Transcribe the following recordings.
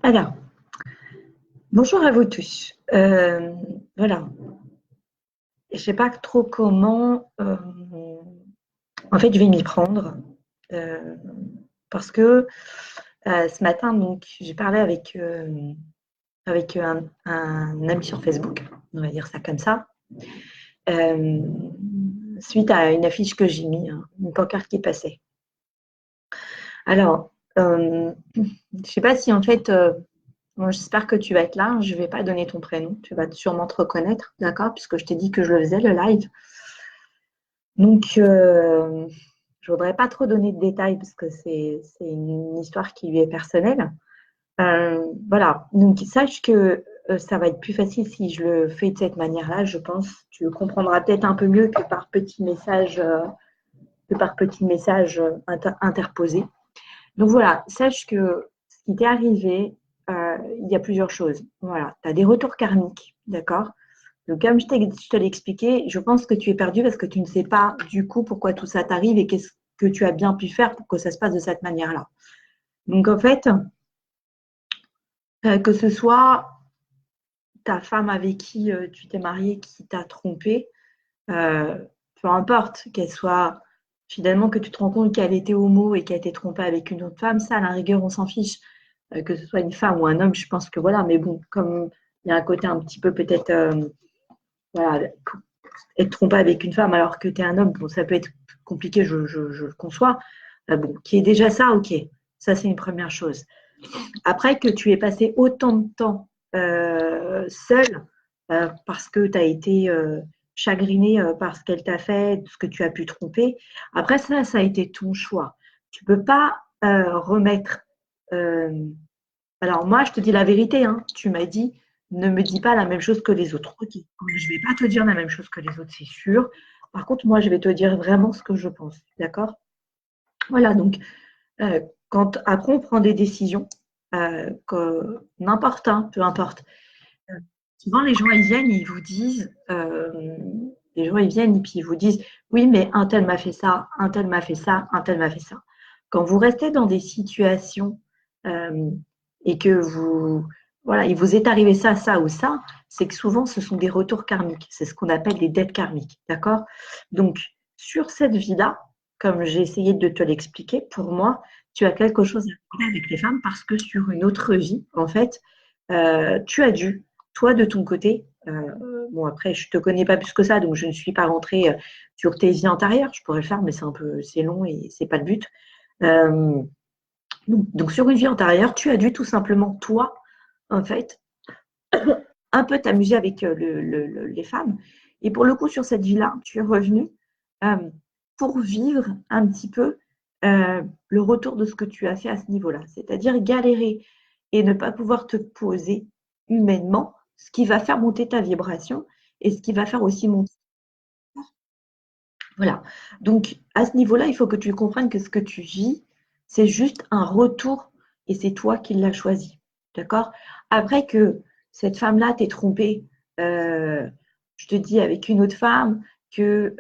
Alors, bonjour à vous tous. Voilà, je sais pas trop comment, en fait, je vais m'y prendre, heu, parce que, ce matin, donc, j'ai parlé avec un ami sur Facebook, on va dire ça comme ça, suite à une affiche que j'ai mis, une pancarte qui passait. Alors, je sais pas si en fait, bon, j'espère que tu vas être là. Je vais pas donner ton prénom. Tu vas sûrement te reconnaître, d'accord? Puisque je t'ai dit que je le faisais, le live. Donc, je voudrais pas trop donner de détails parce que c'est une histoire qui lui est personnelle. Voilà. Donc, sache que ça va être plus facile si je le fais de cette manière-là, je pense. Tu le comprendras peut-être un peu mieux que par petits messages interposés. Donc voilà, sache que ce qui t'est arrivé, il y a plusieurs choses. Voilà, tu as des retours karmiques, d'accord? Donc comme je te l'ai expliqué, je pense que tu es perdu parce que tu ne sais pas du coup pourquoi tout ça t'arrive et qu'est-ce que tu as bien pu faire pour que ça se passe de cette manière-là. Donc en fait, que ce soit ta femme avec qui tu t'es marié qui t'a trompé, euh, peu importe qu'elle soit finalement que tu te rends compte qu'elle était homo et qu'elle a été trompée avec une autre femme, ça à la rigueur on s'en fiche. Que ce soit une femme ou un homme, je pense que voilà, mais bon, comme il y a un côté un petit peu peut-être, voilà, être trompé avec une femme alors que tu es un homme, bon, ça peut être compliqué, je le conçois. Bon, qui est déjà ça, ok, ça c'est une première chose. Après que tu aies passé autant de temps seul parce que tu as été chagriné par ce qu'elle t'a fait, ce que tu as pu tromper, après ça a été ton choix. Tu ne peux pas remettre euh, alors moi, je te dis la vérité, hein. Tu m'as dit, ne me dis pas la même chose que les autres. Ok, je ne vais pas te dire la même chose que les autres, c'est sûr. Par contre, moi, je vais te dire vraiment ce que je pense. D'accord? Voilà, donc, euh, quand après on prend des décisions, n'importe, hein, peu importe. Euh, Souvent, les gens, ils viennent et ils vous disent, les gens, ils viennent et puis ils vous disent, oui, mais un tel m'a fait ça, un tel m'a fait ça, un tel m'a fait ça. Quand vous restez dans des situations euh, et que vous, voilà, il vous est arrivé ça, ça ou ça, c'est que souvent, ce sont des retours karmiques. C'est ce qu'on appelle des dettes karmiques, d'accord? Donc, sur cette vie-là, comme j'ai essayé de te l'expliquer, pour moi, tu as quelque chose à voir avec les femmes parce que sur une autre vie, en fait, tu as dû toi, de ton côté, bon après, je te connais pas plus que ça, donc je ne suis pas rentrée sur tes vies antérieures. Je pourrais le faire, mais c'est long et c'est pas le but. Euh, donc, sur une vie antérieure, tu as dû tout simplement, toi, en fait, un peu t'amuser avec les femmes. Et pour le coup, sur cette vie-là, tu es revenu euh, pour vivre un petit peu le retour de ce que tu as fait à ce niveau-là. C'est-à-dire galérer et ne pas pouvoir te poser humainement, ce qui va faire monter ta vibration et ce qui va faire aussi monter. Voilà. Donc, à ce niveau-là, il faut que tu comprennes que ce que tu vis, c'est juste un retour et c'est toi qui l'as choisi. D'accord? Après que cette femme-là t'ait trompé, euh, je te dis avec une autre femme, que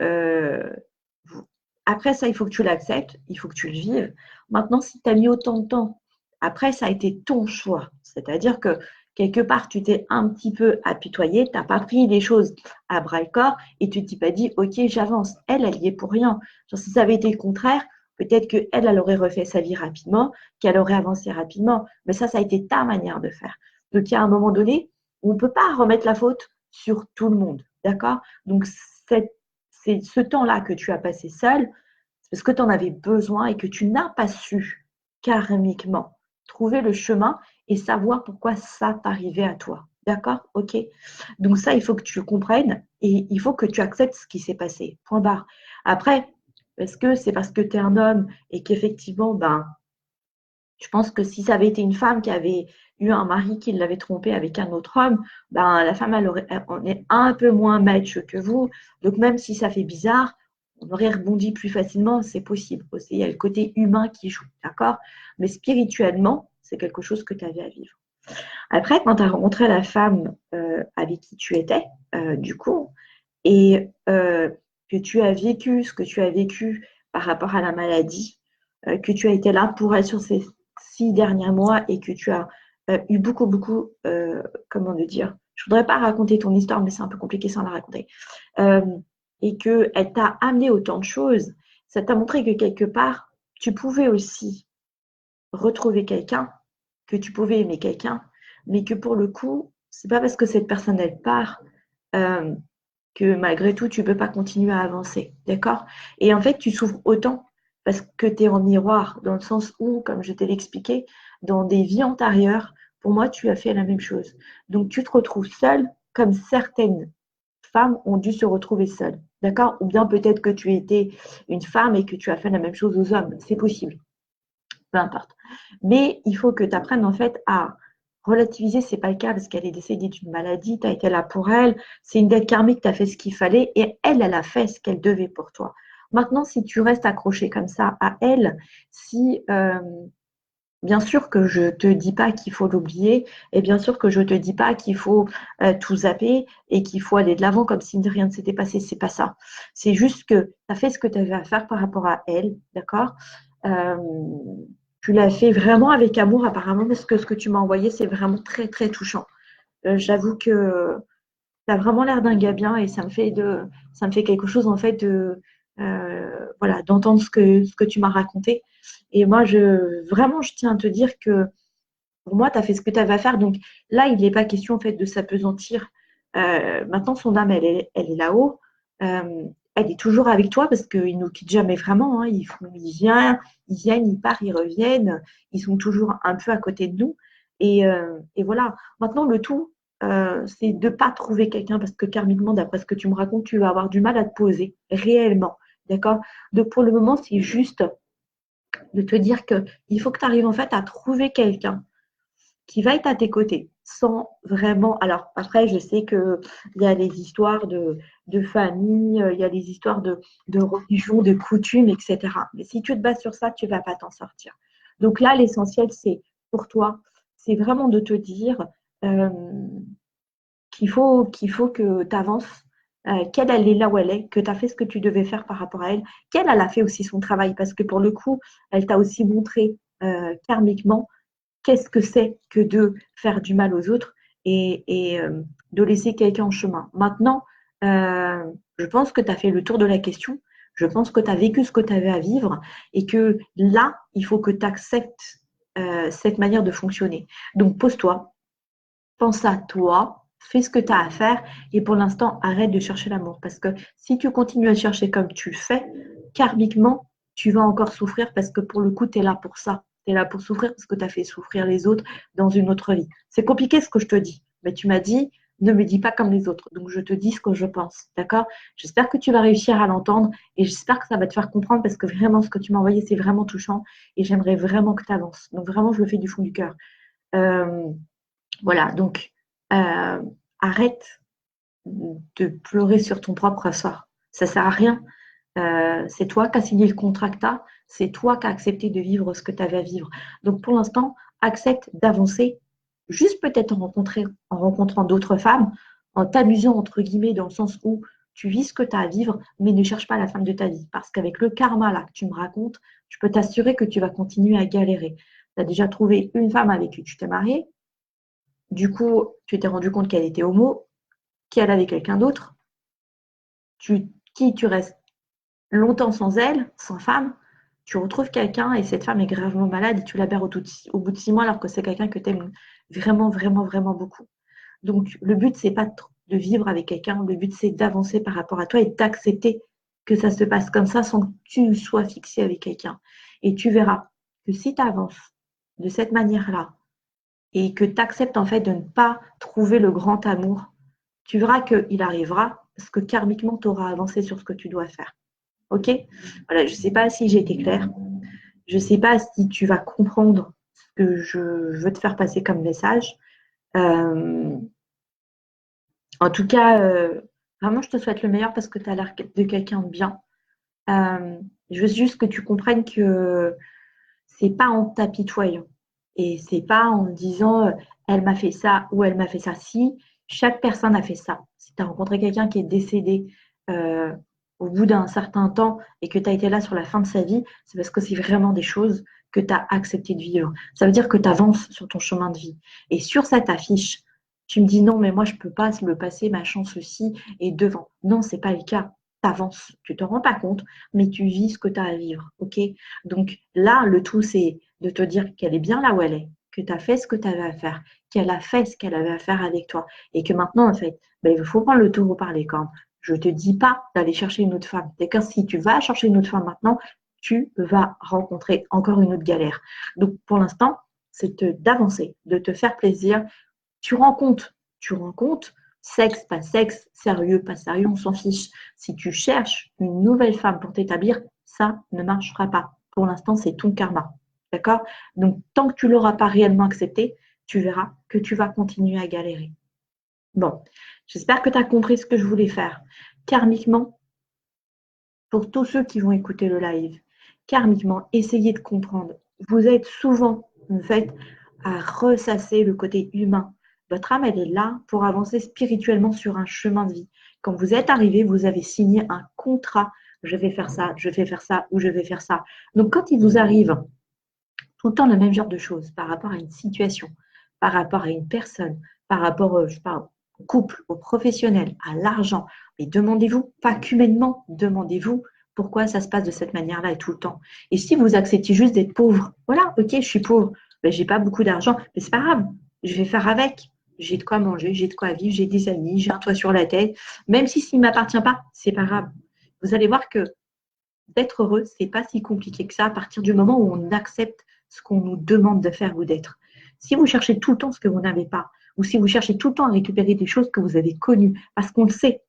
après ça, il faut que tu l'acceptes, il faut que tu le vives. Maintenant, si tu as mis autant de temps, après, ça a été ton choix. C'est-à-dire que quelque part, tu t'es un petit peu apitoyé, tu n'as pas pris les choses à bras le corps et tu t'es pas dit, OK, j'avance. Elle y est pour rien. Genre, si ça avait été le contraire, peut-être qu'elle, elle aurait refait sa vie rapidement, qu'elle aurait avancé rapidement. Mais ça a été ta manière de faire. Donc, il y a un moment donné, on ne peut pas remettre la faute sur tout le monde. D'accord? Donc, c'est ce temps-là que tu as passé seul, c'est parce que tu en avais besoin et que tu n'as pas su karmiquement trouver le chemin et savoir pourquoi ça t'arrivait à toi. D'accord? Ok? Donc ça, il faut que tu comprennes et il faut que tu acceptes ce qui s'est passé. Point barre. Après, est-ce que c'est parce que tu es un homme et qu'effectivement, ben, je pense que si ça avait été une femme qui avait eu un mari qui l'avait trompée avec un autre homme, ben, la femme, on est un peu moins match que vous. Donc, même si ça fait bizarre, on aurait rebondi plus facilement, c'est possible. Aussi, il y a le côté humain qui joue, d'accord? Mais spirituellement, c'est quelque chose que tu avais à vivre. Après, quand tu as rencontré la femme avec qui tu étais, du coup, et que tu as vécu ce que tu as vécu par rapport à la maladie, que tu as été là pour elle sur 6 derniers mois et que tu as eu beaucoup, comment de dire, je voudrais pas raconter ton histoire, mais c'est un peu compliqué sans la raconter, euh, et qu'elle t'a amené autant de choses, ça t'a montré que quelque part, tu pouvais aussi retrouver quelqu'un, que tu pouvais aimer quelqu'un, mais que pour le coup, c'est pas parce que cette personne elle part euh, que malgré tout, tu peux pas continuer à avancer. D'accord? Et en fait, tu souffres autant parce que tu es en miroir, dans le sens où, comme je t'ai expliqué, dans des vies antérieures, pour moi, tu as fait la même chose. Donc, tu te retrouves seule, comme certaines femmes ont dû se retrouver seules. D'accord? Ou bien peut-être que tu étais une femme et que tu as fait la même chose aux hommes. C'est possible, peu importe. Mais il faut que tu apprennes en fait à relativiser, c'est pas le cas parce qu'elle est décédée d'une maladie, tu as été là pour elle, c'est une dette karmique, tu as fait ce qu'il fallait et elle, elle a fait ce qu'elle devait pour toi. Maintenant, si tu restes accroché comme ça à elle, si bien sûr que je te dis pas qu'il faut l'oublier et bien sûr que je te dis pas qu'il faut tout zapper et qu'il faut aller de l'avant comme si rien ne s'était passé, c'est pas ça. C'est juste que tu as fait ce que tu avais à faire par rapport à elle, d'accord? Euh, Tu l'as fait vraiment avec amour apparemment parce que ce que tu m'as envoyé, c'est vraiment très touchant. J'avoue que tu as vraiment l'air d'un gars bien et ça me fait quelque chose en fait voilà, d'entendre ce que tu m'as raconté. Et moi, vraiment, je tiens à te dire que pour moi, tu as fait ce que tu avais à faire. Donc là, il n'est pas question en fait de s'apesantir. Maintenant, son âme, elle est là-haut. Euh, Elle est toujours avec toi parce qu'ils ne nous quittent jamais vraiment. Hein. Ils viennent, ils partent, ils reviennent. Ils sont toujours un peu à côté de nous. Et voilà. Maintenant, le tout, c'est de ne pas trouver quelqu'un parce que karmiquement, d'après ce que tu me racontes, tu vas avoir du mal à te poser réellement. D'accord? Donc pour le moment, c'est juste de te dire qu'il faut que tu arrives en fait à trouver quelqu'un qui va être à tes côtés sans vraiment. Alors après, je sais qu'il y a les histoires de famille, il y a les histoires de religion, de coutumes, etc. Mais si tu te bases sur ça, tu ne vas pas t'en sortir. Donc là, l'essentiel, c'est pour toi, c'est vraiment de te dire euh, qu'il faut que tu avances, qu'elle, elle est là où elle est, que tu as fait ce que tu devais faire par rapport à elle, qu'elle, elle a fait aussi son travail, parce que pour le coup, elle t'a aussi montré karmiquement qu'est-ce que c'est que de faire du mal aux autres et de laisser quelqu'un en chemin. Maintenant, je pense que tu as fait le tour de la question. Je pense que tu as vécu ce que tu avais à vivre et que là, il faut que tu acceptes cette manière de fonctionner. Donc, pose-toi, pense à toi, fais ce que tu as à faire et pour l'instant, arrête de chercher l'amour. Parce que si tu continues à chercher comme tu le fais, karmiquement, tu vas encore souffrir parce que pour le coup, tu es là pour ça. Tu es là pour souffrir parce que tu as fait souffrir les autres dans une autre vie. C'est compliqué ce que je te dis, mais tu m'as dit, ne me dis pas comme les autres. Donc, je te dis ce que je pense. D'accord? J'espère que tu vas réussir à l'entendre et j'espère que ça va te faire comprendre parce que vraiment, ce que tu m'as envoyé, c'est vraiment touchant et j'aimerais vraiment que tu avances. Donc, vraiment, je le fais du fond du cœur. Euh, voilà, donc euh, arrête de pleurer sur ton propre sort. Ça ne sert à rien. C'est toi qui as signé le contractat, c'est toi qui as accepté de vivre ce que tu avais à vivre. Donc pour l'instant, accepte d'avancer, juste peut-être en rencontrant d'autres femmes, en t'amusant entre guillemets dans le sens où tu vis ce que tu as à vivre, mais ne cherche pas la femme de ta vie. Parce qu'avec le karma là que tu me racontes, je peux t'assurer que tu vas continuer à galérer. Tu as déjà trouvé une femme avec qui tu t'es marié, du coup, tu t'es rendu compte qu'elle était homo, qu'elle avait quelqu'un d'autre, tu restes longtemps sans elle, sans femme, tu retrouves quelqu'un et cette femme est gravement malade et tu la perds au bout de 6 mois alors que c'est quelqu'un que tu aimes vraiment beaucoup. Donc, le but, c'est pas de vivre avec quelqu'un, le but, c'est d'avancer par rapport à toi et d'accepter que ça se passe comme ça sans que tu sois fixé avec quelqu'un. Et tu verras que si tu avances de cette manière-là, et que tu acceptes en fait de ne pas trouver le grand amour, tu verras qu'il arrivera parce que karmiquement, tu auras avancé sur ce que tu dois faire. Ok? Voilà, je ne sais pas si j'ai été claire. Je ne sais pas si tu vas comprendre ce que je veux te faire passer comme message. Euh, En tout cas, vraiment, je te souhaite le meilleur parce que tu as l'air de quelqu'un de bien. Je veux juste que tu comprennes que c'est pas en t'apitoyant et c'est pas en disant elle m'a fait ça ou elle m'a fait ça. Si chaque personne a fait ça, si tu as rencontré quelqu'un qui est décédé euh, au bout d'un certain temps et que tu as été là sur la fin de sa vie, c'est parce que c'est vraiment des choses que tu as accepté de vivre. Ça veut dire que tu avances sur ton chemin de vie. Et sur cette affiche, tu me dis non, mais moi, je ne peux pas me passer ma chance aussi et devant. Non, ce n'est pas le cas. Tu avances, tu ne te rends pas compte, mais tu vis ce que tu as à vivre. Ok. Donc là, le tout, c'est de te dire qu'elle est bien là où elle est, que tu as fait ce que tu avais à faire, qu'elle a fait ce qu'elle avait à faire avec toi. Et que maintenant, en fait, ben, il faut prendre le taureau par les cornes. Je ne te dis pas d'aller chercher une autre femme. D'accord? Si tu vas chercher une autre femme maintenant, tu vas rencontrer encore une autre galère. Donc, pour l'instant, c'est d'avancer, de te faire plaisir. Tu rends compte, sexe, pas sexe, sérieux, pas sérieux, on s'en fiche. Si tu cherches une nouvelle femme pour t'établir, ça ne marchera pas. Pour l'instant, c'est ton karma. D'accord? Donc, tant que tu ne l'auras pas réellement accepté, tu verras que tu vas continuer à galérer. Bon, j'espère que tu as compris ce que je voulais faire. Karmiquement, pour tous ceux qui vont écouter le live, karmiquement, essayez de comprendre. Vous êtes souvent, en fait, à ressasser le côté humain. Votre âme, elle est là pour avancer spirituellement sur un chemin de vie. Quand vous êtes arrivé, vous avez signé un contrat. Je vais faire ça, je vais faire ça ou je vais faire ça. Donc, quand il vous arrive tout le temps le même genre de choses par rapport à une situation, par rapport à une personne, par rapport, je sais pas, au couple, au professionnel, à l'argent. Mais demandez-vous, pas qu'humainement, demandez-vous pourquoi ça se passe de cette manière-là et tout le temps. Et si vous acceptez juste d'être pauvre, voilà, ok, je suis pauvre, ben, j'ai pas beaucoup d'argent, mais c'est pas grave, je vais faire avec. J'ai de quoi manger, j'ai de quoi vivre, j'ai des amis, j'ai un toit sur la tête. Même si ça ne m'appartient pas, c'est pas grave. Vous allez voir que d'être heureux, c'est pas si compliqué que ça à partir du moment où on accepte ce qu'on nous demande de faire ou d'être. Si vous cherchez tout le temps ce que vous n'avez pas, ou si vous cherchez tout le temps à récupérer des choses que vous avez connues, parce qu'on le sait,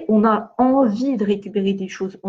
on a envie de récupérer des choses.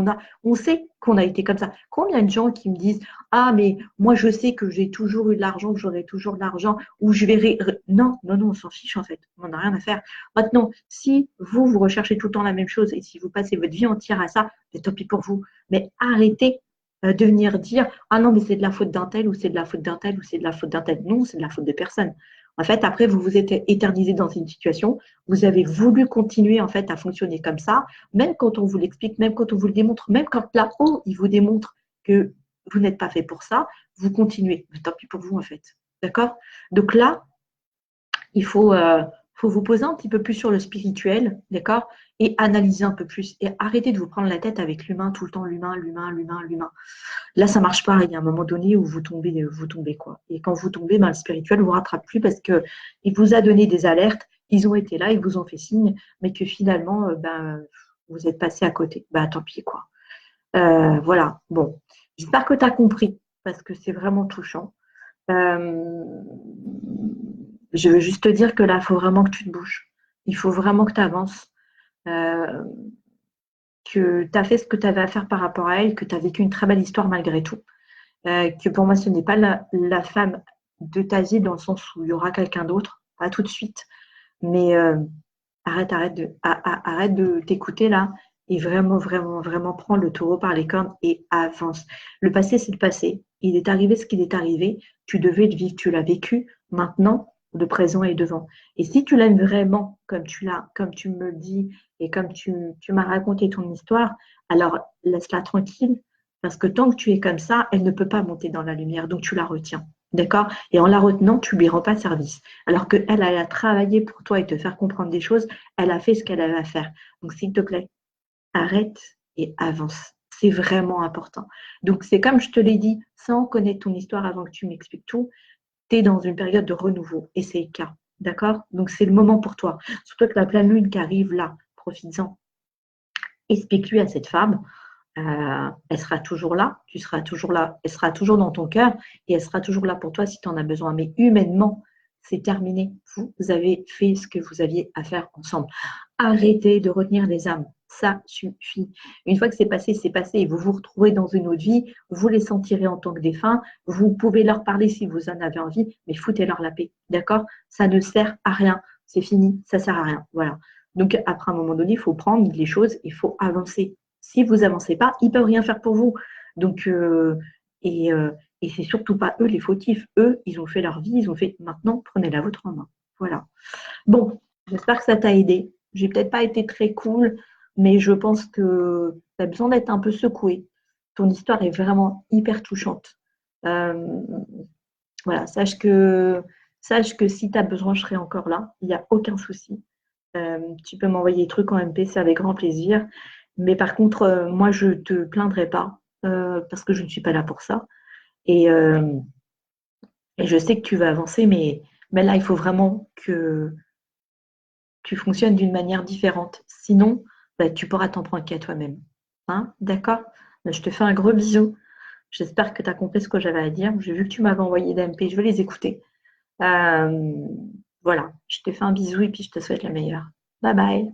On sait qu'on a été comme ça. Combien de gens qui me disent ah, mais moi, je sais que j'ai toujours eu de l'argent, que j'aurai toujours de l'argent, ou je vais. Non, non, non, on s'en fiche en fait. On n'en a rien à faire. Maintenant, si vous recherchez tout le temps la même chose et si vous passez votre vie entière à ça, c'est tant pis pour vous. Mais arrêtez de venir dire ah non, mais c'est de la faute d'un tel, ou c'est de la faute d'un tel, ou c'est de la faute d'un tel. Non, c'est de la faute de personne. En fait, après, vous vous êtes éternisé dans une situation, vous avez voulu continuer en fait à fonctionner comme ça, même quand on vous l'explique, même quand on vous le démontre, même quand là-haut, il vous démontre que vous n'êtes pas fait pour ça, vous continuez. Mais tant pis pour vous en fait. D'accord? Donc là, il faut vous poser un petit peu plus sur le spirituel, d'accord? Et analyser un peu plus. Et arrêter de vous prendre la tête avec l'humain, tout le temps l'humain, l'humain, l'humain, l'humain. Là, ça marche pas. Il y a un moment donné où vous tombez quoi. Et quand vous tombez, ben, le spirituel ne vous rattrape plus parce qu'il vous a donné des alertes, ils ont été là, ils vous ont fait signe, mais que finalement, ben, vous êtes passé à côté. Ben, tant pis quoi. Voilà. Bon. J'espère que tu as compris parce que c'est vraiment touchant. Je veux juste te dire que là, il faut vraiment que tu te bouges. Il faut vraiment que tu avances. Euh, que tu as fait ce que tu avais à faire par rapport à elle, que tu as vécu une très belle histoire malgré tout. Que pour moi, ce n'est pas la femme de ta vie dans le sens où il y aura quelqu'un d'autre, pas tout de suite. Mais arrête de t'écouter là et vraiment, vraiment, vraiment prends le taureau par les cornes et avance. Le passé, c'est le passé. Il est arrivé ce qu'il est arrivé. Tu devais le vivre, tu l'as vécu. Maintenant, le présent est devant. Et si tu l'aimes vraiment, comme tu me le dis et comme tu m'as raconté ton histoire, alors laisse-la tranquille. Parce que tant que tu es comme ça, elle ne peut pas monter dans la lumière. Donc tu la retiens. D'accord? Et en la retenant, tu lui rends pas service. Alors qu'elle, elle a travaillé pour toi et te faire comprendre des choses, elle a fait ce qu'elle avait à faire. Donc, s'il te plaît, arrête et avance. C'est vraiment important. Donc, c'est comme je te l'ai dit, sans connaître ton histoire avant que tu m'expliques tout, tu es dans une période de renouveau et c'est le cas. D'accord? Donc, c'est le moment pour toi. Surtout que la pleine lune qui arrive là, profites-en. Explique-lui à cette femme elle sera toujours là, tu seras toujours là, elle sera toujours dans ton cœur et elle sera toujours là pour toi si tu en as besoin. Mais humainement, c'est terminé. Vous avez fait ce que vous aviez à faire ensemble. Arrêtez de retenir les âmes. Ça suffit. Une fois que c'est passé, c'est passé. Et vous vous retrouvez dans une autre vie. Vous les sentirez en tant que défunts. Vous pouvez leur parler si vous en avez envie, mais foutez-leur la paix. D'accord? Ça ne sert à rien. C'est fini. Ça ne sert à rien. Voilà. Donc, après un moment donné, il faut prendre les choses, il faut avancer. Si vous avancez pas, ils peuvent rien faire pour vous. Donc, et, euh, et c'est surtout pas eux les fautifs. Eux, ils ont fait leur vie, ils ont fait. Maintenant, prenez la vôtre en main. Voilà. Bon, j'espère que ça t'a aidé. J'ai peut-être pas été très cool, mais je pense que tu as besoin d'être un peu secoué. Ton histoire est vraiment hyper touchante. Euh, voilà, sache que si tu as besoin, je serai encore là. Il n'y a aucun souci. Tu peux m'envoyer des trucs en MP, c'est avec grand plaisir. Mais par contre, moi, je ne te plaindrai pas parce que je ne suis pas là pour ça. Et, euh, et je sais que tu vas avancer, mais là, il faut vraiment que tu fonctionnes d'une manière différente. Sinon, bah, tu pourras t'en prendre qu'à toi-même. Hein? D'accord? Je te fais un gros bisou. J'espère que tu as compris ce que j'avais à dire. J'ai vu que tu m'avais envoyé des MP, je vais les écouter. Euh, voilà, je te fais un bisou et puis je te souhaite la meilleure. Bye bye.